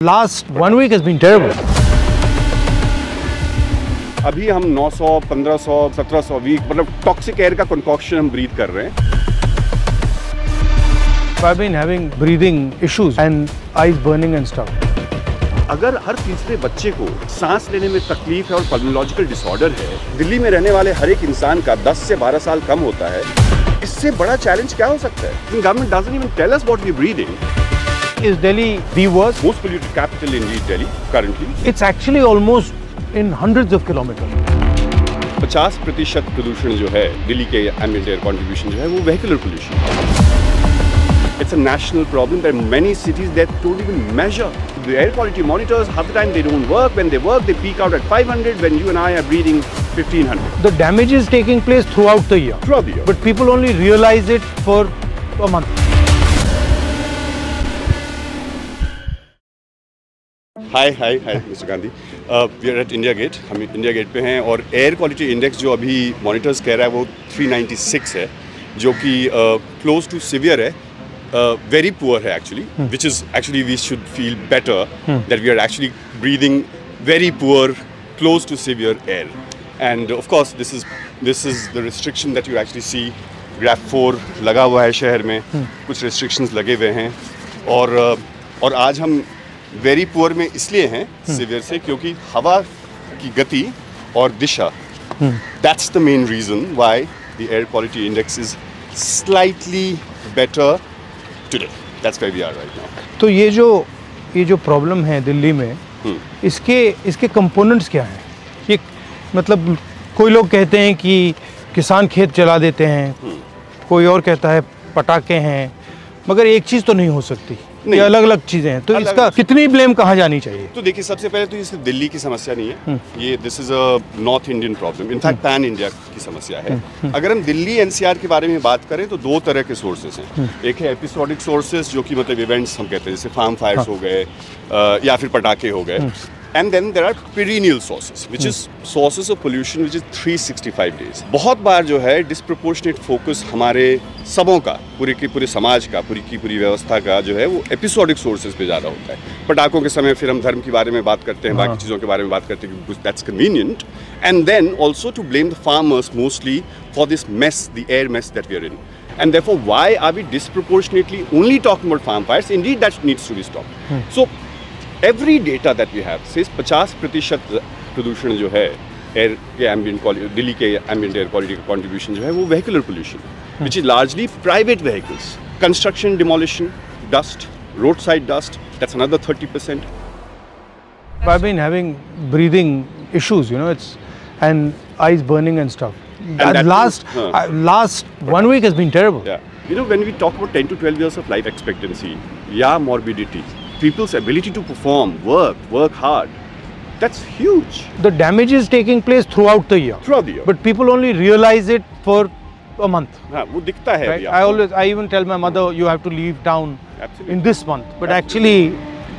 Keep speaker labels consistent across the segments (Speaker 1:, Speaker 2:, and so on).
Speaker 1: Last 1 week has been terrible.
Speaker 2: अभी हम 900, 1500, 1700 week मतलब टॉक्सिक एयर का कंकॉक्शन हम ब्रीथ कर रहे हैं।
Speaker 1: I've been having breathing issues and eyes burning and stuff.
Speaker 2: अगर हर तीसरे बच्चे को सांस लेने में तकलीफ है और पल्मोनोलॉजिकल डिसऑर्डर है, दिल्ली में रहने वाले हर एक इंसान का 10 से 12 साल कम होता है, इससे बड़ा चैलेंज क्या हो सकता है? Government doesn't even tell us what we're breathing.
Speaker 1: Is Delhi the worst?
Speaker 2: Most polluted capital indeed, Delhi currently.
Speaker 1: It's actually almost in hundreds of kilometers.
Speaker 2: 50% प्रदूषण जो है दिल्ली के एम्बिएंट एयर कंट्रीब्यूशन जो है वो vehicular pollution. It's a national problem. There are many cities that don't even measure. The air quality monitors, half the time they don't work. When they work, they peak out at 500 when you and I are breathing 1500.
Speaker 1: The damage is taking place throughout the year.
Speaker 2: Throughout the year.
Speaker 1: But people only realize it for a month.
Speaker 2: Hi Mr Gandhi, we are at India Gate. हम India Gate पे हैं और air quality index जो अभी monitors कह रहा है वो 396 है, जो कि क्लोज टू सीवियर है, वेरी पुअर है actually, which is actually we should feel better that we are actually breathing very poor close to severe air. And of course this is the restriction that you actually see. GRAP 4 लगा हुआ है शहर में, कुछ restrictions लगे हुए हैं और आज हम वेरी पुअर में इसलिए हैं सीवियर से क्योंकि हवा की गति और दिशा, that's the main reason why the air quality index is slightly better today. That's why we are right now.
Speaker 1: तो ये जो प्रॉब्लम है दिल्ली में, इसके कंपोनेंट्स क्या हैं? ये मतलब कोई लोग कहते हैं कि किसान खेत जला देते हैं, कोई और कहता है पटाखे हैं, मगर एक चीज़ तो नहीं हो सकती, ये अलग अलग चीजें हैं। तो इसका कितनी ब्लेम कहाँ जानी चाहिए?
Speaker 2: तो देखिए, सबसे पहले तो ये सिर्फ दिल्ली की समस्या नहीं है, ये this is a north Indian problem, in fact pan India की समस्या है। अगर हम दिल्ली एनसीआर के बारे में बात करें तो दो तरह के सोर्सेज हैं। एक है एपिसोडिक सोर्सेज, जो कि मतलब इवेंट्स हम कहते हैं, जैसे फार्म फायर्स हो गए या फिर पटाखे हो गए। And then there are perennial sources, which is sources of pollution which is 365 days. बहुत बार जो है disproportionate focus हमारे सबों का, पूरे के पूरे समाज का, पूरी की पूरी व्यवस्था का जो है वो episodic sources पे ज़्यादा होता है। पटाखों के समय फिर हम धर्म के बारे में बात करते हैं, बाकी चीज़ों के बारे में बात करते हैं, because that's convenient. And then also to blame the farmers mostly for this mess, the air mess that we are in. And therefore, why are we disproportionately only talking about farm fires? Indeed, that needs to be stopped. So every data that we have says 50% प्रदूषण जो है air के ambient Delhi के ambient air quality का contribution जो है वो vehicular pollution, which is largely private vehicles, construction, demolition, dust, road side dust, that's another 30%.
Speaker 1: I've been having breathing issues, you know, and eyes burning and stuff. And last 1 week has been terrible.
Speaker 2: Yeah, you know, when we talk about 10 to 12 years of life expectancy, morbidity, people's ability to perform, work hard, that's huge.
Speaker 1: The damage is taking place throughout the year. But people only realize it for a month.
Speaker 2: हाँ, वो दिखता है।
Speaker 1: Right? I even tell my mother, you have to leave town in this month. But actually,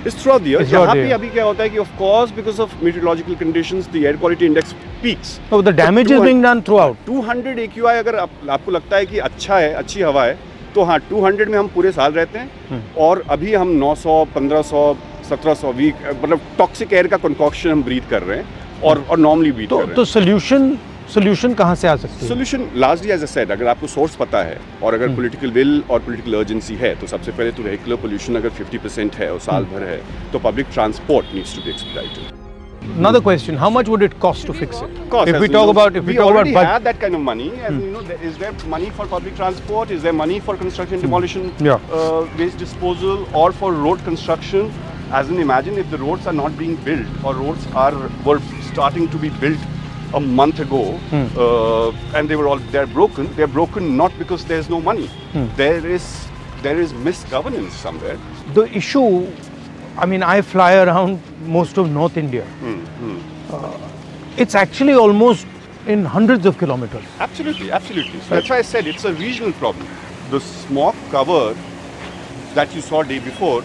Speaker 2: it's throughout the year. यहाँ पे अभी क्या होता है कि of course because of meteorological conditions, the air quality index peaks.
Speaker 1: So the damage is being done throughout.
Speaker 2: 200 AQI अगर आपको लगता है कि अच्छा है, अच्छी हवा है, तो हाँ 200 में हम पूरे साल रहते हैं। और अभी हम 900, 1500, 1700 वीक मतलब टॉक्सिक एयर का कंकॉक्शन हम ब्रीथ कर रहे हैं और नॉर्मली ब्रीथ कर रहे हैं।
Speaker 1: तो सोल्यूशन कहाँ से आ सकती है?
Speaker 2: Solution largely as I said, अगर आपको सोर्स पता है और अगर पॉलिटिकल विल और पॉलिटिकल अर्जेंसी है, तो सबसे पहले तो वेहिकुलर पोल्यूशन अगर 50% है और साल भर है, तो public transport needs to be exploited.
Speaker 1: Another question: how much would it cost to fix it?
Speaker 2: Cost,
Speaker 1: if we talk about
Speaker 2: have that kind of money, and you know, is there money for public transport? Is there money for construction, demolition, waste disposal, or for road construction? As in, imagine if the roads are not being built, or roads were starting to be built a month ago, and they're broken. They're broken not because there's no money. There is misgovernance somewhere.
Speaker 1: The issue, I mean, I fly around most of North India. It's actually almost in hundreds of kilometers.
Speaker 2: Absolutely. So that's why I said it's a regional problem. The smog cover that you saw day before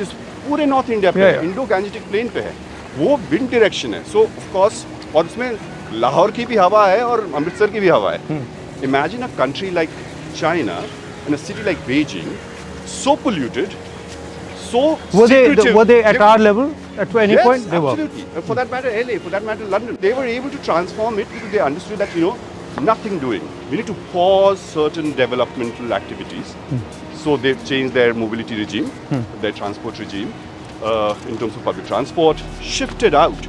Speaker 2: is पूरे north India पे, Indo Gangetic plane पे है, वो wind direction है. सो of course, और उसमें लाहौर की भी हवा है और अमृतसर की भी हवा है. Imagine a country like China and a city like Beijing, so polluted, so
Speaker 1: Were
Speaker 2: secretive.
Speaker 1: they at our level at any
Speaker 2: Yes,
Speaker 1: point? They were.
Speaker 2: absolutely. For that matter, LA, for that matter, London. They were able to transform it because they understood that, nothing doing. We need to pause certain developmental activities. So they've changed their mobility regime, their transport regime, in terms of public transport, shifted out,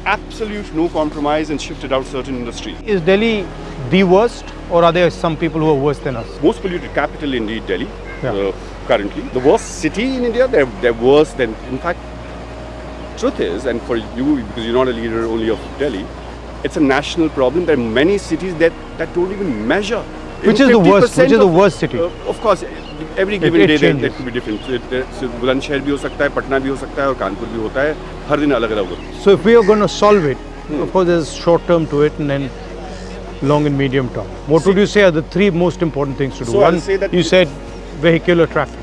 Speaker 2: absolute no compromise, and shifted out certain industries.
Speaker 1: Is Delhi the worst, or are there some people who are worse than us?
Speaker 2: Most polluted capital indeed, Delhi,
Speaker 1: Yeah.
Speaker 2: currently. The worst city in India, they're worse than, in fact, truth is, and for you, because you're not a leader only of Delhi, it's a national problem. There are many cities that don't even measure.
Speaker 1: Which is the worst? Which is the worst city?
Speaker 2: Of course, every given
Speaker 1: it
Speaker 2: day there
Speaker 1: changes.
Speaker 2: could be different. So Bulandshahr भी हो सकता है, पटना भी हो सकता है, और कानपुर भी होता है. हर दिन अलग अलग होता है.
Speaker 1: So if we are going to solve it, of course there's short term to it and then long and medium term. What would you say are the three most important things to do?
Speaker 2: So I'll
Speaker 1: One,
Speaker 2: say that
Speaker 1: you said vehicular traffic.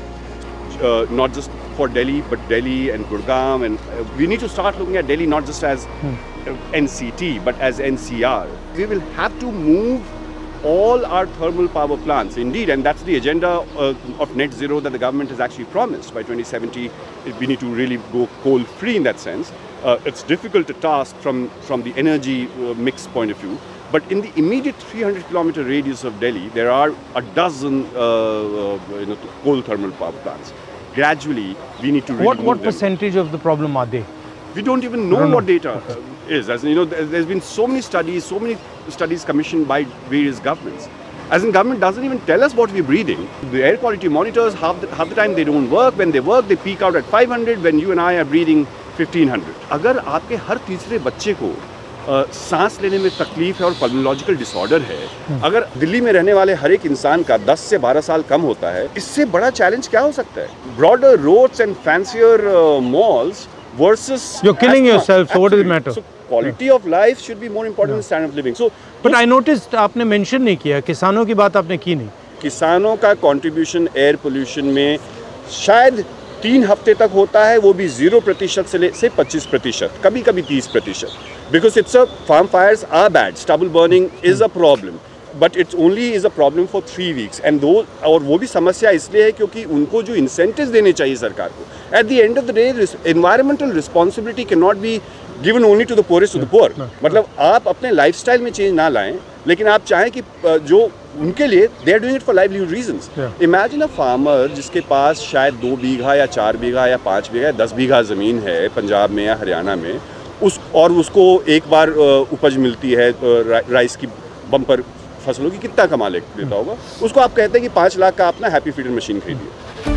Speaker 2: Not just for Delhi, but Delhi and Gurgaon, and we need to start looking at Delhi not just as NCT, but as NCR. We will have to move all our thermal power plants, indeed, and that's the agenda of net zero that the government has actually promised. By 2070, we need to really go coal-free in that sense. It's difficult to task from the energy mix point of view, but in the immediate 300-kilometer radius of Delhi, there are a dozen coal thermal power plants. Gradually, we need to really
Speaker 1: What
Speaker 2: move them.
Speaker 1: percentage of the problem are they?
Speaker 2: We don't even know what data is. As you know, there's been so many studies commissioned by various governments. As in, government doesn't even tell us what we're breathing. The air quality monitors, half the time they don't work. When they work, they peak out at 500. When you and I are breathing 1500. अगर आपके हर तीसरे बच्चे को सांस लेने में तकलीफ है और पल्मोलॉजिकल डिसऑर्डर है, अगर दिल्ली में रहने वाले हर एक इंसान का 10 से 12 साल कम होता है, इससे बड़ा चैलेंज क्या हो सकता है? Broader roads and fancier malls versus
Speaker 1: You're killing
Speaker 2: asthma.
Speaker 1: yourself, so what does it matter?
Speaker 2: So quality of life should be more important than standard of living. So
Speaker 1: But I noticed आपने mention नहीं किया, किसानों की बात आपने की नहीं.
Speaker 2: किसानों का कंट्रीब्यूशन एयर पोल्यूशन में शायद 3 हफ्ते तक होता है, वो भी 0% से 25%, कभी कभी 30%. Because it's a farm fires are bad, stubble burning is a problem, but it only is a problem for 3 weeks. And those, और वो भी समस्या इसलिए है क्योंकि उनको जो incentives देने चाहिए सरकार को. At the end of the day, environmental responsibility cannot be given only to the poorest of the poor. मतलब आप अपने लाइफस्टाइल में चेंज ना लाएं, लेकिन आप चाहें कि जो उनके लिए they are doing it for livelihood reasons. Imagine a farmer जिसके पास शायद 2 बीघा या 4 बीघा या 5 बीघा या 10 बीघा ज़मीन है पंजाब में या हरियाणा में, उसको एक बार उपज मिलती है राइस की बम्पर फसलों की, कितना कमा लेता होगा? उसको आप कहते हैं कि 5 लाख का अपना हैप्पी फीडर मशीन खरीदिए.